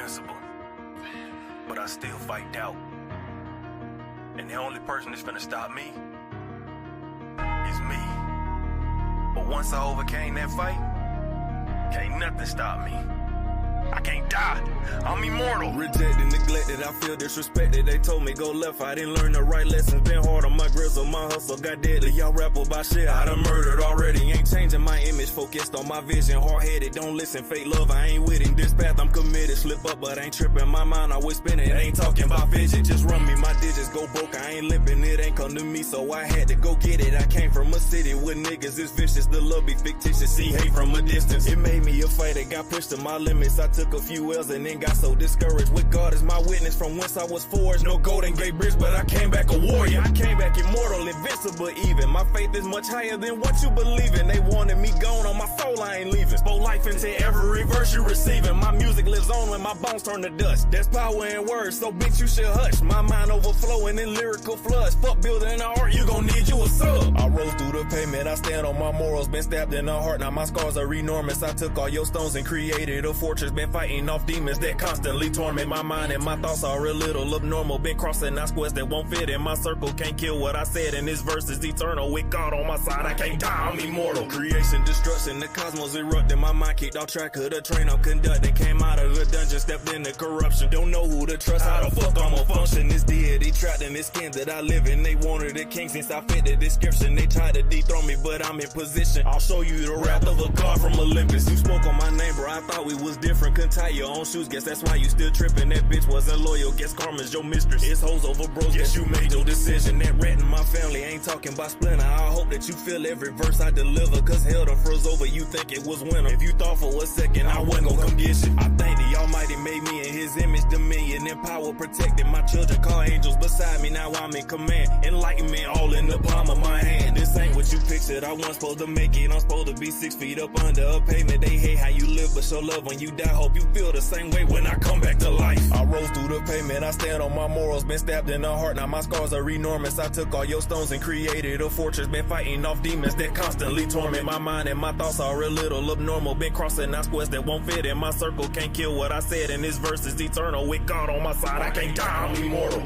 invincible, but I still fight doubt. And the only person that's finna stop me is me. But once I overcame that fight, can't nothing stop me. I can't die. I'm immortal. Rejected, neglected, I feel disrespected. They told me go left, I didn't learn the right lessons. Been hard on my grizzle, my hustle got deadly. Y'all rap about shit I done murdered already. Ain't changing my image, focused on my vision. Hard-headed, don't listen, fake love, I ain't with it. This path I'm committed, slip up but ain't tripping. My mind always spinning, ain't talking about vision. Just run me, my digits go broke, I ain't limping. It ain't come to me, so I had to go get it. I came from a city with niggas, it's vicious. The love be fictitious, see hate from a distance. It made me a fighter, got pushed to my limits. I took a few L's and then got so discouraged. With God as my witness, from whence I was forged. No golden gate bridge, but I came back a warrior. I came back immortal, invincible even. My faith is much higher than what you believe in. They wanted me gone on my soul, I ain't leaving. Spoke life into every verse you receiving. My music lives on when my bones turn to dust. There's power in words, so bitch you should hush. My mind overflowing in lyrical floods. Fuck building an art, you gon' need you a sub. I rose through the pavement, I stand on my morals. Been stabbed in the heart, now my scars are enormous. I took all your stones and created a fortress. Been fighting off demons that constantly torment my mind, and my thoughts are a little abnormal. Been crossing out squares that won't fit in my circle. Can't kill what I said, and this verse is eternal. With God on my side, I can't die, I'm immortal. Creation, destruction, the cosmos erupting. My mind kicked off track of the train I'm conducting. Came out of the dungeon, stepped into corruption. Don't know who to trust, how the fuck I'ma function. This deity trapped in this skin that I live in. They wanted a king since I fit the description. They tried to dethrone me, but I'm in position. I'll show you the wrath of a god from Olympus. You spoke on my name, bro, I thought we was different. Couldn't tie your own shoes, guess that's why you still tripping. That bitch wasn't loyal, guess karma's your mistress. It's hoes over bros, guess you made your decision. That rat in my family ain't talking about splinter. I hope that you feel every verse I deliver, cause hell done froze over, you think it was winter. If you thought for a second I wasn't gon' come get you, I thank the Almighty made me in his image, dominion and power protected. My children call angels beside me, now I'm in command. Enlightenment all in the palm of my hand. This ain't what you pictured, I wasn't supposed to make it. I'm supposed to be 6 feet up under a pavement. They hate how you live, but show love when you die. Hope you feel the same way when I come back to life. I rose through the pavement, I stand on my morals. Been stabbed in the heart, now my scars are enormous. I took all your stones and created a fortress. Been fighting off demons that constantly torment my mind, and my thoughts are a little abnormal. Been crossing out squares that won't fit in my circle. Can't kill what I said, and this verse is eternal. With God on my side, I can't die, I'm immortal.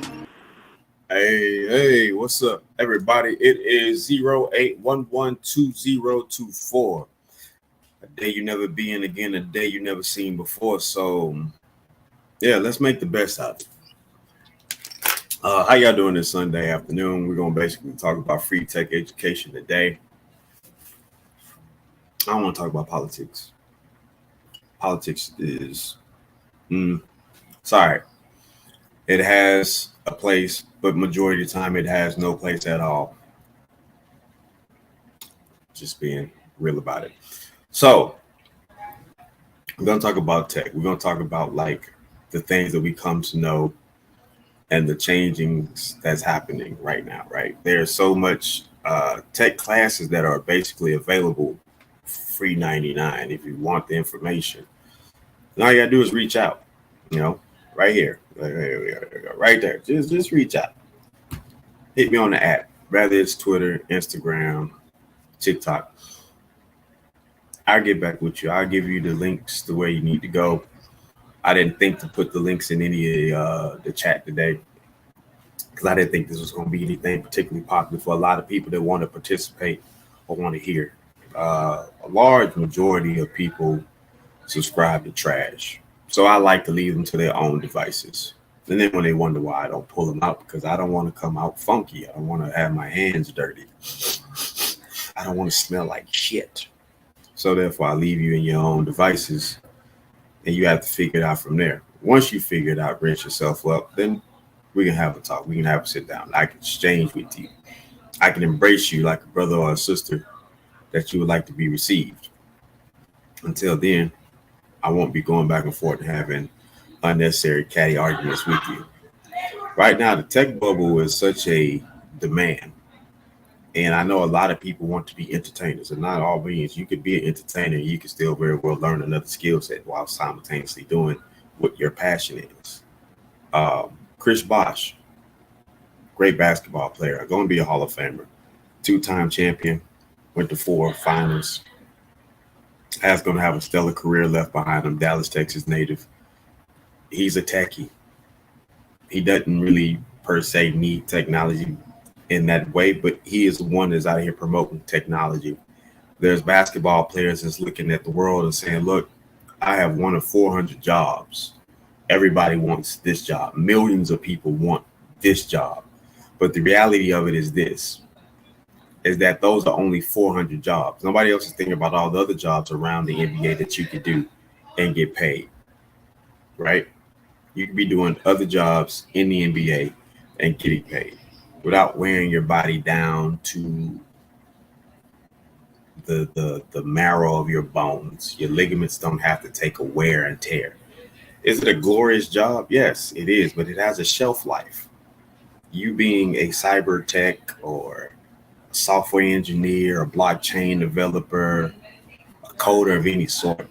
Hey, what's up, everybody? It is 08112024. A day you never been again, a day you never seen before. So, yeah, let's make the best out of it. How y'all doing this Sunday afternoon? We're going to basically talk about free tech education today. I don't want to talk about politics. Politics is, sorry. It has a place, but majority of the time it has no place at all. Just being real about it. So, we're going to talk about tech. We're going to talk about like the things that we come to know and the changings that's happening right now, right? There's so much tech classes that are basically available free 99 if you want the information. And all you gotta do is reach out, right here, right there. Just reach out. Hit me on the app, whether it's Twitter, Instagram, TikTok. I'll get back with you. I'll give you the links to where you need to go. I didn't think to put the links in any of the chat today because I didn't think this was going to be anything particularly popular for a lot of people that want to participate or want to hear. A large majority of people subscribe to trash. So I like to leave them to their own devices. And then when they wonder why I don't pull them out, because I don't want to come out funky. I don't want to have my hands dirty. I don't want to smell like shit. So therefore I leave you in your own devices. And you have to figure it out from there. Once you figure it out, rinse yourself up, then we can have a talk. We can have a sit down. I can exchange with you. I can embrace you like a brother or a sister that you would like to be received. Until then, I won't be going back and forth and having unnecessary catty arguments with you. Right now, the tech bubble is such a demand. And I know a lot of people want to be entertainers, and not all means you could be an entertainer. You can still very well learn another skill set while simultaneously doing what your passion is. Chris Bosh, great basketball player, going to be a Hall of Famer, 2-time champion, went to 4 finals, has going to have a stellar career left behind him, Dallas, Texas native. He's a techie. He doesn't really per se need technology in that way, but he is the one that's out here promoting technology. There's basketball players that's looking at the world and saying, look, I have one of 400 jobs. Everybody wants this job. Millions of people want this job. But the reality of it is this, is that those are only 400 jobs. Nobody else is thinking about all the other jobs around the NBA that you could do and get paid, right? You could be doing other jobs in the NBA and getting paid without wearing your body down to the marrow of your bones. Your ligaments don't have to take a wear and tear. Is it a glorious job? Yes, it is, but it has a shelf life. You being a cyber tech or a software engineer, a blockchain developer, a coder of any sort,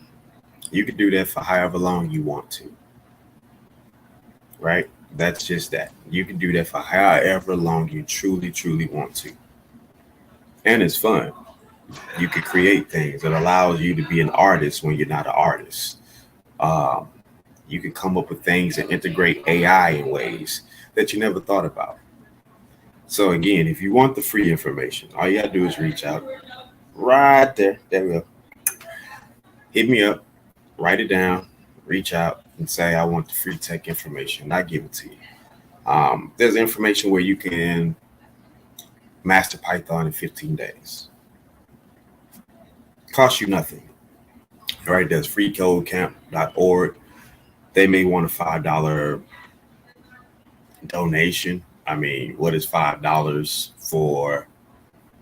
you can do that for however long you want to, right? That's just that. You can do that for however long you truly, truly want to. And it's fun. You can create things that allows you to be an artist when you're not an artist. You can come up with things that integrate AI in ways that you never thought about. So again, if you want the free information, all you gotta do is reach out right there. There we go. Hit me up, write it down, reach out and say, I want the free tech information. I give it to you. There's information where you can master Python in 15 days. Costs you nothing. All right, there's freecodecamp.org. They may want a $5 donation. I mean, what is $5 for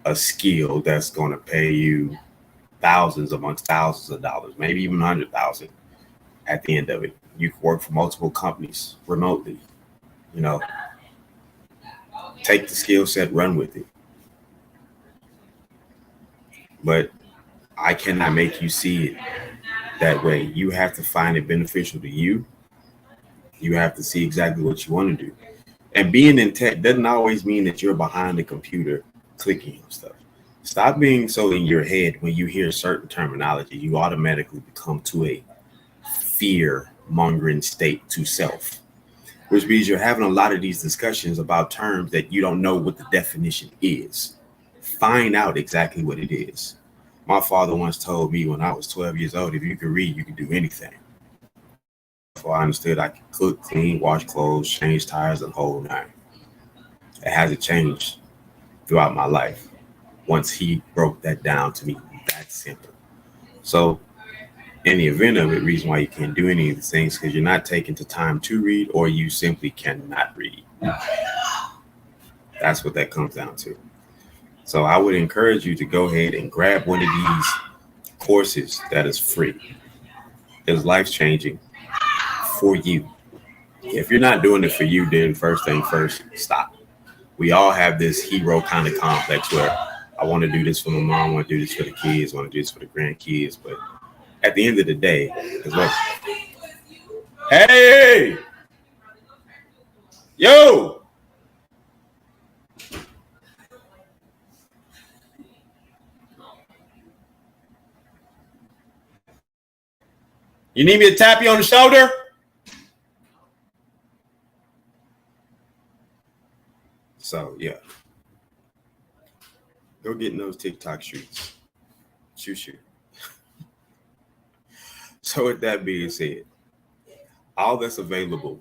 a skill that's going to pay you thousands amongst thousands of dollars, maybe even 100,000 at the end of it? You can work for multiple companies remotely, take the skill set, run with it. But I cannot make you see it that way. You have to find it beneficial to you. You have to see exactly what you want to do. And being in tech doesn't always mean that you're behind the computer clicking on stuff. Stop being so in your head when you hear certain terminology. You automatically become to a fear-mongering state to self, which means you're having a lot of these discussions about terms that you don't know what the definition is. Find out exactly what it is. My father once told me when I was 12 years old, if you could read, you could do anything. So I understood I could cook, clean, wash clothes, change tires, and the whole nine. It hasn't changed throughout my life once he broke that down to me that simple. So in the event of it, reason why you can't do any of these things because you're not taking the time to read or you simply cannot read. That's what that comes down to. So I would encourage you to go ahead and grab one of these courses that is free. It's life-changing for you. If you're not doing it for you, then first thing first, stop. We all have this hero kind of complex where I want to do this for my mom, I want to do this for the kids, I want to do this for the grandkids. But at the end of the day, it's like, hey, yo. You need me to tap you on the shoulder? So, yeah. Go get in those TikTok streets. Shoot. So, with that being said, all that's available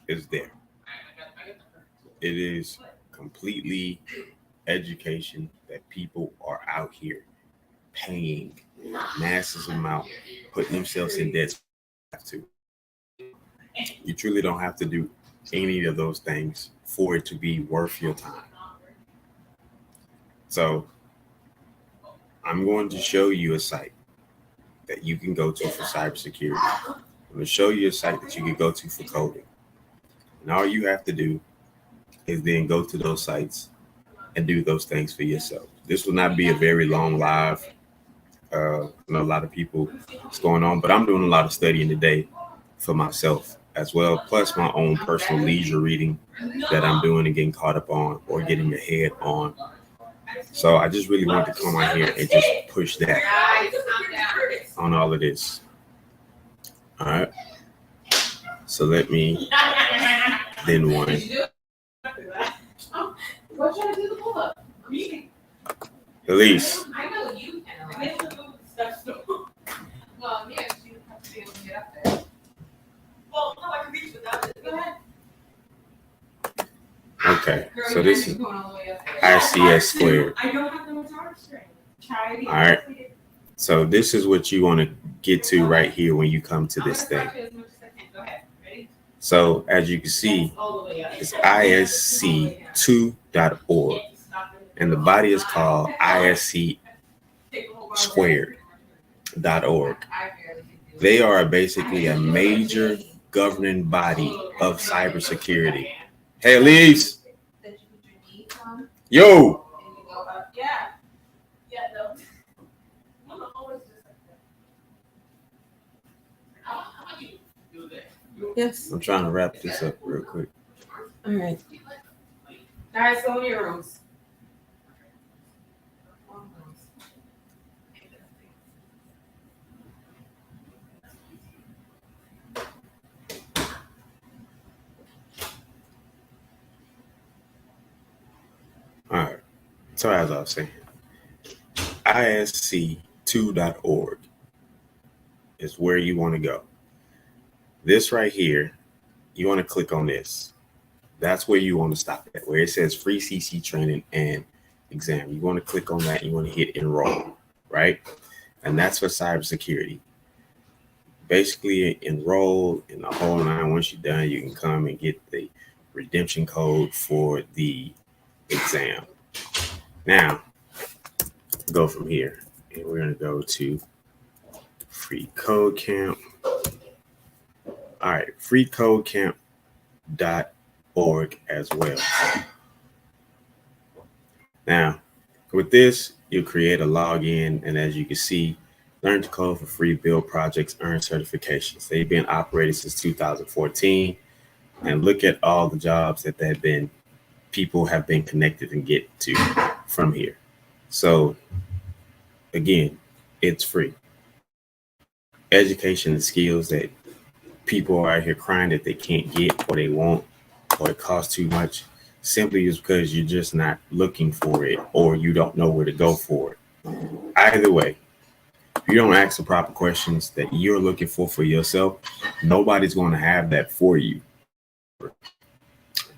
is there. It is completely education that people are out here paying massive amount, putting themselves in debt to. You truly don't have to do any of those things for it to be worth your time. So I'm going to show you a site that you can go to for cybersecurity. I'm going to show you a site that you can go to for coding. And all you have to do is then go to those sites and do those things for yourself. This will not be a very long live. A lot of people is going on, but I'm doing a lot of studying today for myself as well, plus my own personal leisure reading that I'm doing and getting caught up on or getting ahead on. So I just really want to come out here and just push that on all of this. All right. So let me then one. What should I do the pull up? Elise. I know you can. Well, yeah, she would have to be able to get up there. Well, no, I can reach without it. Go ahead. Okay, Girl, so you this might is be going all the way up there. ICS squared. I don't have the guitar string. Try it. All right. So this is what you want to get to right here when you come to this thing. Go ahead. Ready? So as you can see, All the way up. it's isc2.org, and the body is called iscsquared.org. They are basically a major governing body of cybersecurity. Hey, Elise. Yo. Yeah. Yeah, no. Yes. I'm trying to wrap this up real quick. All right. Guys, go in your rooms. All right. So as I was saying, isc2.org is where you want to go. This right here, you want to click on this. That's where you want to stop at, where it says free CC training and exam. You want to click on that. You want to hit enroll, right? And that's for cybersecurity. Basically, enroll in the whole nine. Once you're done, you can come and get the redemption code for the exam. Now, go from here, and we're going to go to Free Code Camp. All right, freecodecamp.org as well. Now, with this, you'll create a login, and as you can see, learn to code for free, build projects, earn certifications. They've been operating since 2014, and look at all the jobs that people have been connected and get to from here. So again, it's free. Education and skills that people are out here crying that they can't get or they won't, or it costs too much, simply is because you're just not looking for it or you don't know where to go for it. Either way, if you don't ask the proper questions that you're looking for yourself, nobody's going to have that for you.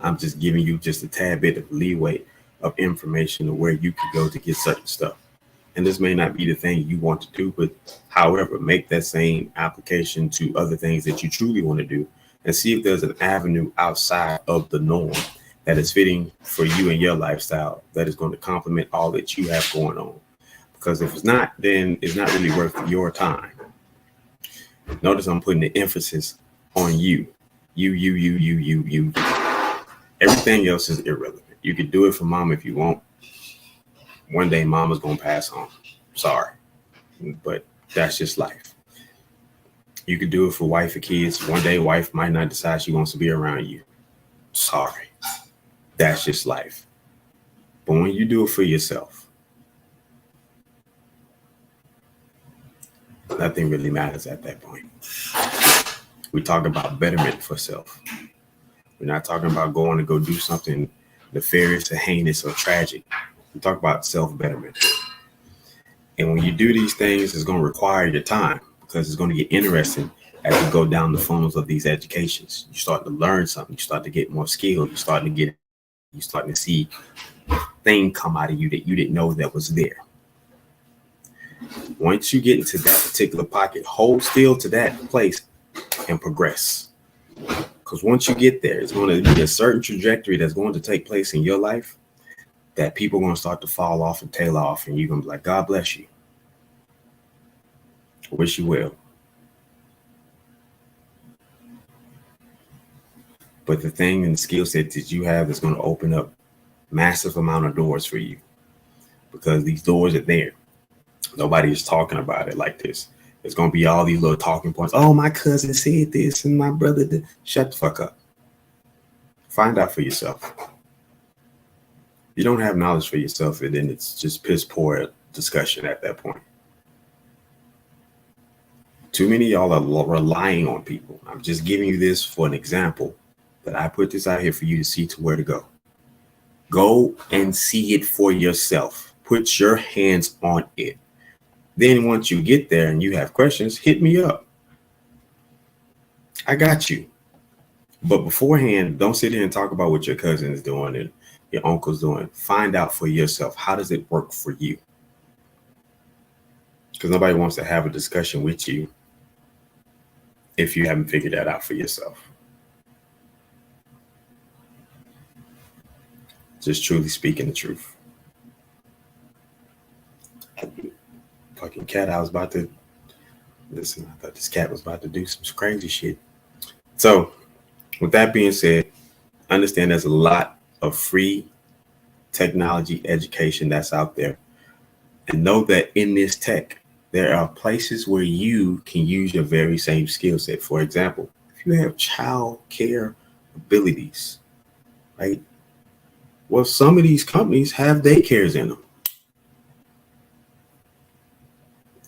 I'm just giving you just a tad bit of leeway of information of where you could go to get certain stuff. And this may not be the thing you want to do, but however, make that same application to other things that you truly want to do and see if there's an avenue outside of the norm that is fitting for you and your lifestyle that is going to complement all that you have going on. Because if it's not, then it's not really worth your time. Notice I'm putting the emphasis on you. You. Everything else is irrelevant. You could do it for mom if you want. One day mama's going to pass on. Sorry. But that's just life. You could do it for wife or kids. One day wife might not decide she wants to be around you. Sorry. That's just life. But when you do it for yourself, nothing really matters at that point. We talk about betterment for self. We're not talking about going to go do something nefarious or heinous or tragic. We talk about self-betterment. And when you do these things, it's going to require your time because it's going to get interesting as you go down the funnels of these educations. You start to learn something. You start to get more skilled. You're starting to see things come out of you that you didn't know that was there. Once you get into that particular pocket, hold still to that place and progress. Because once you get there, it's going to be a certain trajectory that's going to take place in your life that people are going to start to fall off and tail off, and you're going to be like, God bless you. I wish you well. But the thing and the skill set that you have is going to open up massive amount of doors for you because these doors are there. Nobody is talking about it like this. There's going to be all these little talking points. Oh, my cousin said this and my brother did. Shut the fuck up. Find out for yourself. You don't have knowledge for yourself, and then it's just piss poor discussion at that point. Too many of y'all are relying on people. I'm just giving you this for an example, but I put this out here for you to see to where to go. Go and see it for yourself. Put your hands on it. Then once you get there and you have questions, hit me up. I got you. But beforehand, don't sit here and talk about what your cousin is doing and your uncle's doing. Find out for yourself. How does it work for you? Because nobody wants to have a discussion with you if you haven't figured that out for yourself. Just truly speaking the truth. Fucking cat, I was about to listen. I thought this cat was about to do some crazy shit. So, with that being said, understand there's a lot of free technology education that's out there. And know that in this tech, there are places where you can use your very same skill set. For example, if you have child care abilities, right? Well, some of these companies have daycares in them.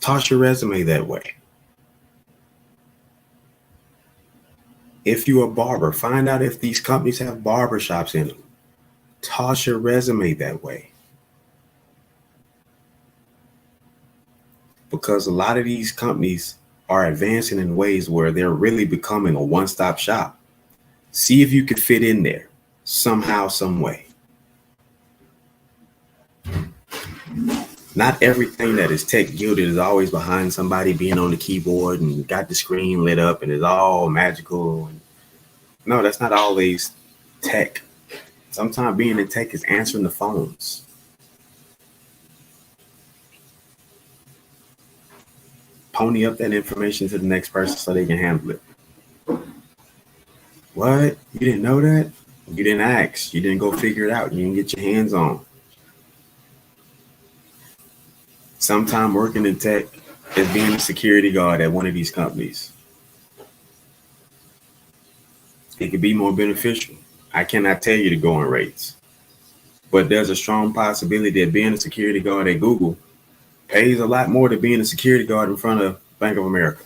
Toss your resume that way. If you're a barber, find out if these companies have barber shops in them. Toss your resume that way. Because a lot of these companies are advancing in ways where they're really becoming a one-stop shop. See if you can fit in there somehow, some way. Not everything that is tech gilded is always behind somebody being on the keyboard and got the screen lit up and it's all magical. No, that's not always tech. Sometimes being in tech is answering the phones. Pony up that information to the next person so they can handle it. What? You didn't know that? You didn't ask. You didn't go figure it out. You didn't get your hands on. Sometime working in tech is being a security guard at one of these companies. It could be more beneficial. I cannot tell you the going rates, but there's a strong possibility that being a security guard at Google pays a lot more than being a security guard in front of Bank of America.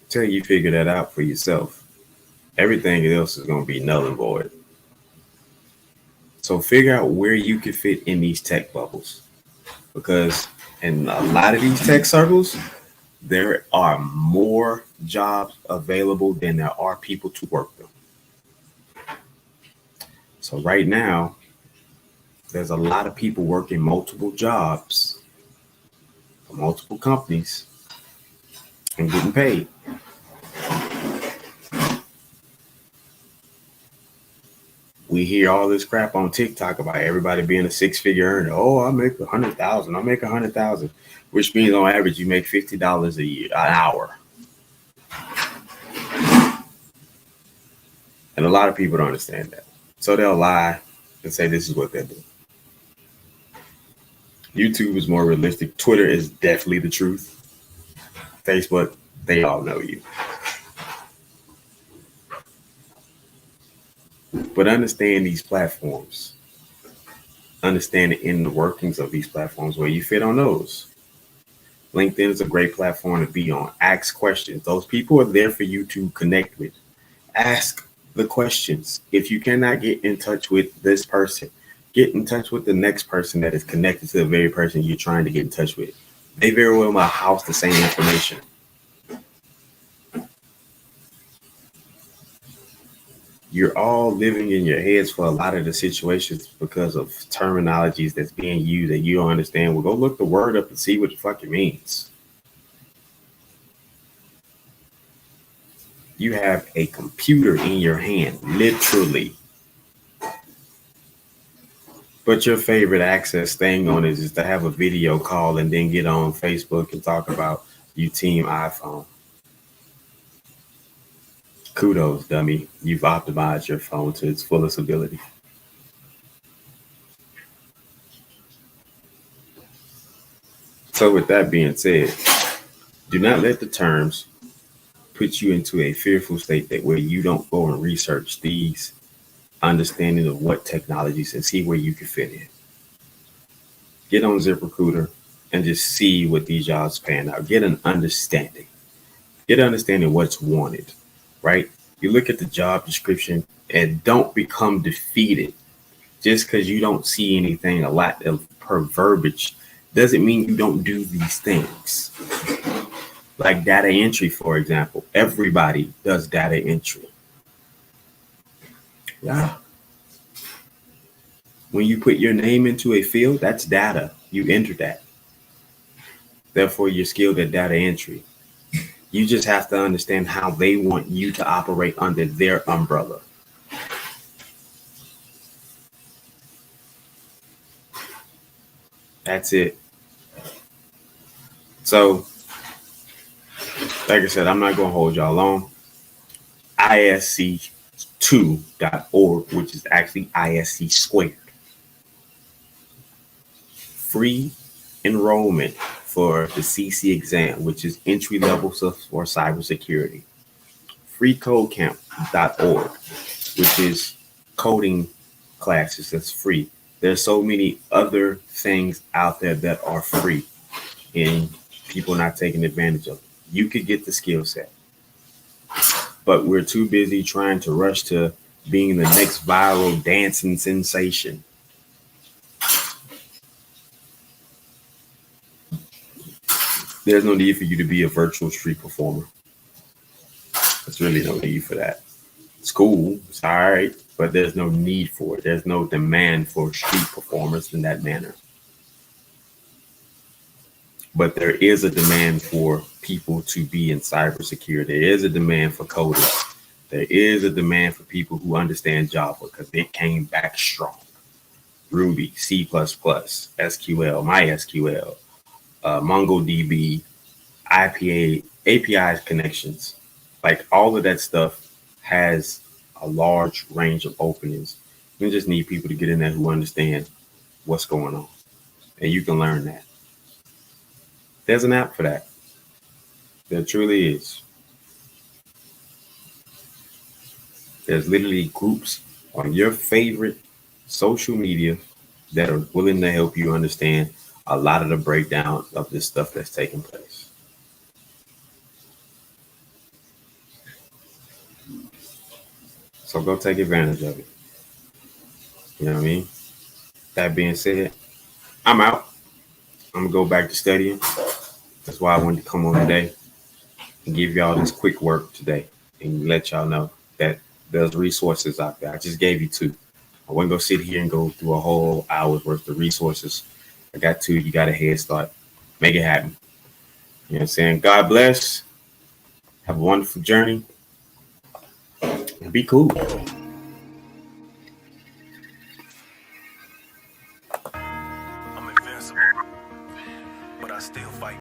Until you figure that out for yourself, everything else is going to be null and void. So figure out where you can fit in these tech bubbles, because in a lot of these tech circles, there are more jobs available than there are people to work them. So right now, there's a lot of people working multiple jobs for multiple companies and getting paid. We hear all this crap on TikTok about everybody being a six-figure earner. Oh, I make 100,000. I make 100,000, which means on average you make $50 a year, an hour. And a lot of people don't understand that, so they'll lie and say this is what they're doing. YouTube is more realistic. Twitter is definitely the truth. Facebook, they all know you. But understand these platforms. Understand the inner workings of these platforms, where you fit on those. LinkedIn is a great platform to be on. Ask questions. Those people are there for you to connect with. Ask the questions. If you cannot get in touch with this person, get in touch with the next person that is connected to the very person you're trying to get in touch with. They very well might house the same information. You're all living in your heads for a lot of the situations because of terminologies that's being used that you don't understand. Well, go look the word up and see what the fuck it means. You have a computer in your hand, literally. But your favorite access thing on it is to have a video call and then get on Facebook and talk about you team iPhone. Kudos, dummy. You've optimized your phone to its fullest ability. So with that being said, do not let the terms put you into a fearful state that where you don't go and research these understanding of what technologies and see where you can fit in. Get on ZipRecruiter, and just see what these jobs pan out. Get an understanding. Get an understanding of what's wanted, right? You look at the job description and don't become defeated just because you don't see anything a lot of per verbiage doesn't mean you don't do these things. Like data entry, for example. Everybody does data entry. Yeah. When you put your name into a field, that's data. You enter that. Therefore, you're skilled at data entry. You just have to understand how they want you to operate under their umbrella. That's it. So, like I said, I'm not going to hold y'all long. ISC2.org, which is actually ISC squared. Free enrollment for the CC exam, which is entry level for cybersecurity. Freecodecamp.org, which is coding classes that's free. There's so many other things out there that are free and people not taking advantage of it. You could get the skill set, but we're too busy trying to rush to being the next viral dancing sensation. There's no need for you to be a virtual street performer. There's really no need for that. It's cool, it's all right, but there's no need for it. There's no demand for street performers in that manner. But there is a demand for people to be in cybersecurity. There is a demand for coders. There is a demand for people who understand Java because it came back strong. Ruby, C++, SQL, MySQL, MongoDB, API connections, like all of that stuff has a large range of openings. You just need people to get in there who understand what's going on, and you can learn that. There's an app for that. There truly is. There's literally groups on your favorite social media that are willing to help you understand a lot of the breakdown of this stuff that's taking place. So go take advantage of it. You know what I mean? That being said, I'm out. I'm going to go back to studying. That's why I wanted to come on today and give y'all this quick work today and let y'all know that there's resources out there. I just gave you 2. I wasn't going to sit here and go through a whole hour's worth of resources. I got 2. You got a head start. Make it happen. You know what I'm saying? God bless. Have a wonderful journey. And be cool.